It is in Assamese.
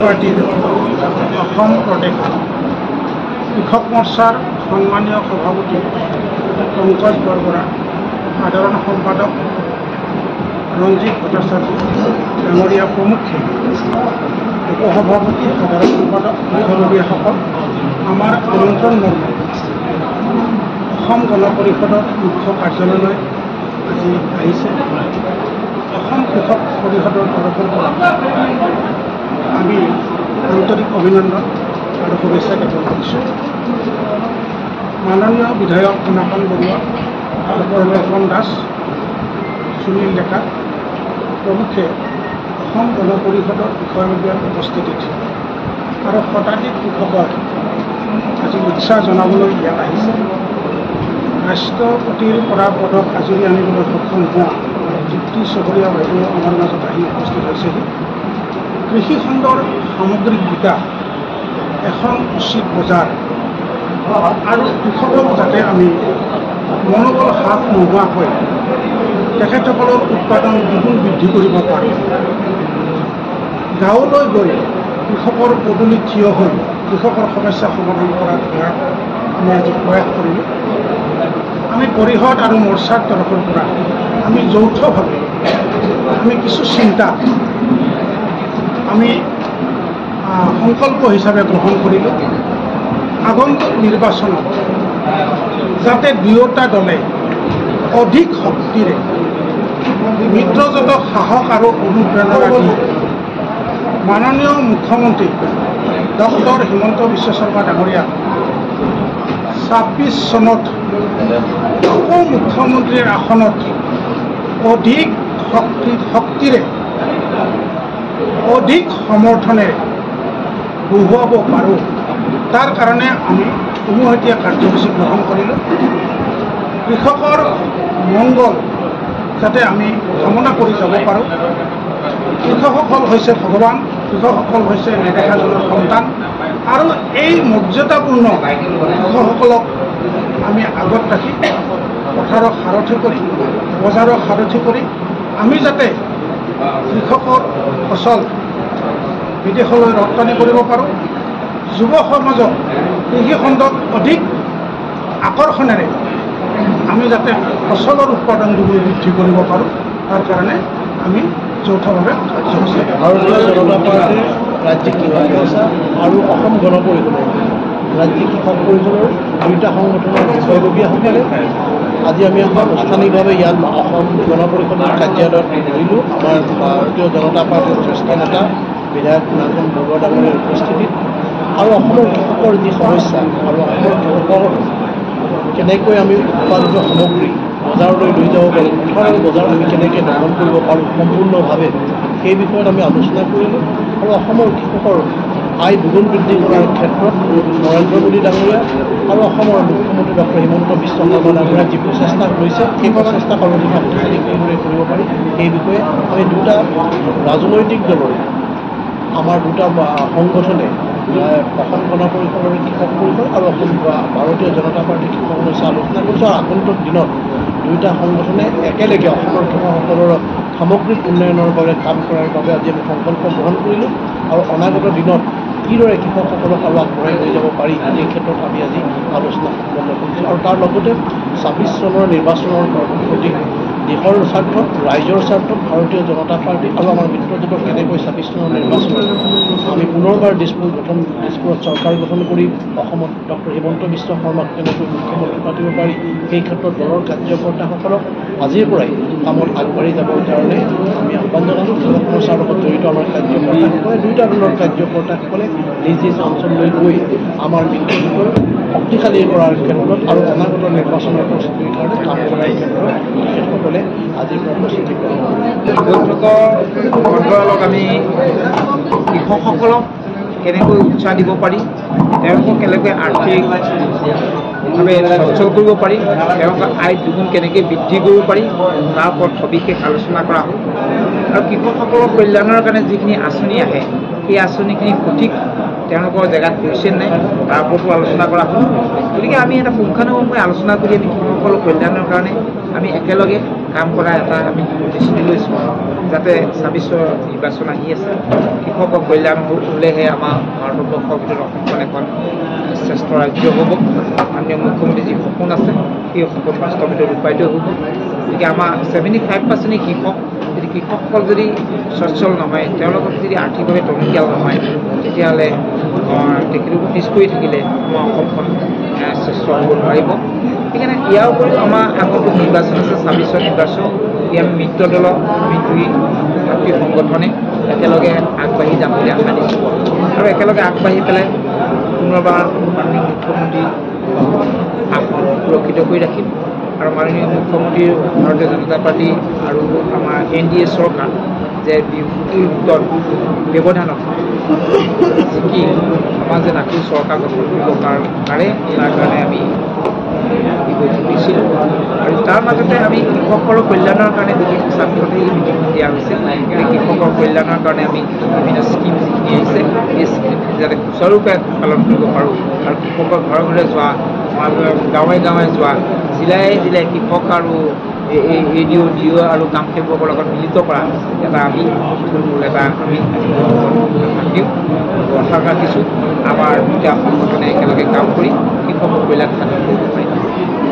পাৰ্টিৰ অসম প্ৰদেশ কৃষক মৰ্চাৰ সন্মানীয় সভাপতি পংকজ বৰবৰা, সাধাৰণ সম্পাদক ৰঞ্জিত ভট্টাচাৰ্য ডাঙৰীয়া প্ৰমুখ্যে, উপসভাপতি সাধাৰণ সম্পাদক সদস্যসকল, আমাৰ আমন্ত্ৰণ মৰ্মে অসম গণ পৰিষদৰ মুখ্য কাৰ্যালয়লৈ আজি আহিছে। অসম কৃষক পৰিষদৰ তৰফৰ পৰা আমি আন্তৰিক অভিনন্দন আৰু শুভেচ্ছা জ্ঞাপন কৰিছোঁ। মাননীয় বিধায়ক পুনাকান বৰুৱা, পৰমেশ্বৰন দাস, সুনীল ডেকা প্ৰমুখ্যে অসম গণ পৰিষদৰ বিষয়ববীয়াৰ উপস্থিতিত আৰু শতাধিক কৃষকৰ আজি উৎসাহ জনাবলৈ ইয়াত আহিছে। ৰাষ্ট্ৰপতিৰ পৰা পদক আজৰি আনিবলৈ সক্ষম হোৱা তৃপ্তি চহৰীয়া বাইদেউ আমাৰ মাজত আহি উপস্থিত হৈছেহি। কৃষি খণ্ডৰ সামগ্ৰিক বিকাশ, এখন উচিত বজাৰ আৰু কৃষকক যাতে আমি মনোবল হ্ৰাস নোহোৱাকৈ তেখেতসকলৰ উৎপাদন দুগুণ বৃদ্ধি কৰিব পাৰোঁ। গাঁৱলৈ গৈ কৃষকৰ পদূলিত থিয় হৈ কৃষকৰ সমস্যা সমাধান কৰাৰ আমি আজি প্ৰয়াস কৰিলোঁ। আমি পৰিষদ আৰু মৰ্চাৰ তৰফৰ পৰা আমি যৌথভাৱে আমি কিছু চিন্তা আমি সংকল্প হিচাপে গ্ৰহণ কৰিলোঁ। আগন্তুক নিৰ্বাচনত যাতে দুয়োটা দলে অধিক শক্তিৰে মিত্ৰজোঁটক সাহস আৰু অনুপ্ৰেৰণা দি মাননীয় মুখ্যমন্ত্ৰী ডক্টৰ হিমন্ত বিশ্ব শৰ্মা ডাঙৰীয়া ২৬ চনত আকৌ মুখ্যমন্ত্ৰীৰ আসনত অধিক শক্তিৰে অধিক সমৰ্থনেৰে বহুৱাব পাৰোঁ, তাৰ কাৰণে আমি উমৈহতীয়া কাৰ্যসূচী গ্ৰহণ কৰিলোঁ। কৃষকৰ মংগল যাতে আমি কামনা কৰি যাব পাৰোঁ। কৃষকসকল হৈছে ভগৱান, কৃষকসকল হৈছে নেদেখাজনৰ সন্তান আৰু এই মৰ্যাদাপূৰ্ণ কৃষকসকলক আমি আগত ৰাখি পথাৰক সাৰথি কৰি, বজাৰক সাৰথি কৰি আমি যাতে কৃষকৰ ফচল বিদেশলৈ ৰপ্তানি কৰিব পাৰোঁ। যুৱ সমাজক কৃষি খণ্ডত অধিক আকৰ্ষণেৰে আমি যাতে ফচলৰ উৎপাদন দুগুণ বৃদ্ধি কৰিব পাৰোঁ, তাৰ কাৰণে আমি যৌথভাৱে কাৰ্যসূচী ভাৰতীয় জনতা পাৰ্টীৰ ৰাজ্যিক কৃষক মৰ্চা আৰু অসম গণ পৰিষদৰ ৰাজ্যিক কৃষক পৰিষদৰ দুয়োটা সংগঠনৰ বিষয়ববীয়াসকলে আজি আমি আনুষ্ঠানিকভাৱে ইয়াত অসম গণ পৰিষদৰ কাৰ্যালয়ত বহিলোঁ। আমাৰ ভাৰতীয় জনতা পাৰ্টীৰ জ্যেষ্ঠ নেতা বিধায়ক পুনাকান বৰুৱা ডাঙৰীয়াৰ উপস্থিতিত আৰু অসমৰ কৃষকৰ যি সমস্যা আৰু অসমৰ কৃষকৰ কেনেকৈ আমি উৎপাদিত সামগ্ৰী বজাৰলৈ লৈ যাব পাৰোঁ, পথাৰৰ বজাৰ আমি কেনেকৈ দখল কৰিব পাৰোঁ সম্পূৰ্ণভাৱে, সেই বিষয়ত আমি আলোচনা কৰিলোঁ। আৰু অসমৰ কৃষকৰ আয় দুগুণ বৃদ্ধি কৰাৰ ক্ষেত্ৰত নৰেন্দ্ৰ মোদী ডাঙৰীয়া আৰু অসমৰ মুখ্যমন্ত্ৰী ডক্টৰ হিমন্ত বিশ্ব শৰ্মা ডাঙৰীয়াই যি প্ৰচেষ্টা কৰিছে, সেই প্ৰচেষ্টাক আৰু অধিক শক্তিশালী কেনেদৰে কৰিব পাৰি, সেই বিষয়ে আমি দুটা ৰাজনৈতিক দলৰ আমাৰ দুটা সংগঠনে অসম গণ পৰিষদৰ কৃষক পৰিষদ আৰু অসম ভাৰতীয় জনতা পাৰ্টীৰ কৃষক মৰ্চা আলোচনা কৰিছোঁ। আৰু আগন্তুক দিনত দুয়োটা সংগঠনে একেলগে অসমৰ কৃষকসকলৰ সামগ্ৰিক উন্নয়নৰ বাবে কাম কৰাৰ বাবে আজি আমি সংকল্প গ্ৰহণ কৰিলোঁ। আৰু অনাগত দিনত কিদৰে কৃষকসকলক আৰু আগবঢ়াই লৈ যাব পাৰি, এই ক্ষেত্ৰত আমি আজি আলোচনা সম্পন্ন কৰিছোঁ। আৰু তাৰ লগতে ২৬ চনৰ নিৰ্বাচনৰ প্ৰতি দেশৰ স্বাৰ্থত, ৰাইজৰ স্বাৰ্থত ভাৰতীয় জনতা পাৰ্টী আৰু আমাৰ মিত্ৰজোঁটক কেনেকৈ ২৬ চনৰ নিৰ্বাচনত আমি পুনৰবাৰ দিছপুৰত চৰকাৰ গঠন কৰি অসমত ডক্টৰ হিমন্ত বিশ্ব শৰ্মাক কেনেকৈ মুখ্যমন্ত্ৰী পাতিব পাৰি, সেই ক্ষেত্ৰত দলৰ কাৰ্যকৰ্তাসকলক আজিৰ পৰাই কামত আগবাঢ়ি যাবৰ কাৰণে আমি আহ্বান জনালোঁ। কৃষক মৰ্চাৰ লগত জড়িত আমাৰ কাৰ্যকৰ্তাসকলে, দুয়োটা দলৰ কাৰ্যকৰ্তাসকলে নিজ নিজ অঞ্চললৈ গৈ আমাৰ মিত্ৰজোঁটৰ শক্তিশালী কৰাৰ ক্ষেত্ৰত আৰু অনাগত নিৰ্বাচনৰ প্ৰস্তুতিৰ কাৰণে কাম কৰাৰ ক্ষেত্ৰত তেখেতসকলে আজিৰ পৰা প্ৰস্তুতি গ্ৰহণ বৈঠকত আমি কৃষকসকলক কেনেকৈ উৎসাহ দিব পাৰি, তেওঁলোকক কেনেকৈ আৰ্থিকভাৱে সচ্ছল কৰিব পাৰি, তেওঁলোকৰ আয় দুগুণ কেনেকৈ বৃদ্ধি কৰিব পাৰি, তাৰ ওপৰত সবিশেষ আলোচনা কৰা হ'ল। আৰু কৃষকসকলৰ কল্যাণৰ কাৰণে যিখিনি আঁচনি আহে, সেই আঁচনিখিনি সঠিক তেওঁলোকৰ জেগাত গৈছে নাই, তাৰ ওপৰতো আলোচনা কৰা হ'ল। গতিকে আমি এটা পুংখানুপুংখকৈ আলোচনা কৰি আমি কৃষকসকলৰ কল্যাণৰ কাৰণে আমি একেলগে কাম কৰা এটা আমি প্ৰতিশ্ৰুতি লৈছোঁ। যাতে ২৬ৰ নিৰ্বাচন আহি আছে কৃষকৰ কল্যাণ হ'লেহে আমাৰ ভাৰতবৰ্ষৰ ভিতৰত অসমখন এখন শ্ৰেষ্ঠ ৰাজ্য হ'ব মাননীয় মুখ্যমন্ত্ৰী যি সপোন আছে সেই সপোন বাস্তৱিত ৰূপায়িত হ'ব গতিকে আমাৰ 75% কৃষক যদি কৃষকসকল যদি সচ্ছল নহয় তেওঁলোকক যদি আৰ্থিকভাৱে টনকিয়াল নহয় তেতিয়াহ'লে তেখেতলোক পিছ পৰি থাকিলে আমাৰ অসমখন শ্ৰেষ্ঠ হ'ব নোৱাৰিব সেইকাৰণে ইয়াৰ উপৰিও আমাৰ আগতো নিৰ্বাচন আছে ২৬ৰ নিৰ্বাচন এই আমি মিত্ৰ দলৰ আমি দুই ভাতৃ সংগঠনে একেলগে আগবাঢ়ি যাম বুলি আশা দিছোঁ আৰু একেলগে আগবাঢ়ি পেলাই পুনৰবাৰ মাননীয় মুখ্যমন্ত্ৰী আসন সুৰক্ষিত কৰি ৰাখিম আৰু মাননীয় মুখ্যমন্ত্ৰী ভাৰতীয় জনতা পাৰ্টি আৰু আমাৰ NDA চৰকাৰ যে বিভূতিৰ উত্তৰ ব্যৱধানত জিকি আমাৰ যে নাকি চৰকাৰ গঠন কৰিব পাৰে তাৰ কাৰণে আমি দিছিলোঁ আৰু তাৰ মাজতে আমি কৃষকৰ কল্যাণৰ কাৰণে বিশেষ স্বাৰ্থতে এই মিটিংখন দিয়া হৈছে কৃষকৰ কল্যাণৰ কাৰণে আমি বিভিন্ন স্কিম যিখিনি আহিছে এই স্কিমখিনি যাতে সুচাৰুৰূপে পালন কৰিব পাৰোঁ আৰু কৃষকৰ ঘৰে ঘৰে যোৱা গাঁৱে গাঁৱে যোৱা জিলাই জিলাই কৃষক আৰু DO আৰু কাম সেৱকৰ লগত মিলিত কৰা এটা আমি দিওঁ আশা ৰাখিছোঁ আমাৰ দুটা সংগঠনে একেলগে কাম কৰি কৃষকৰ কল্যাণ সাধন কৰিব পাৰিম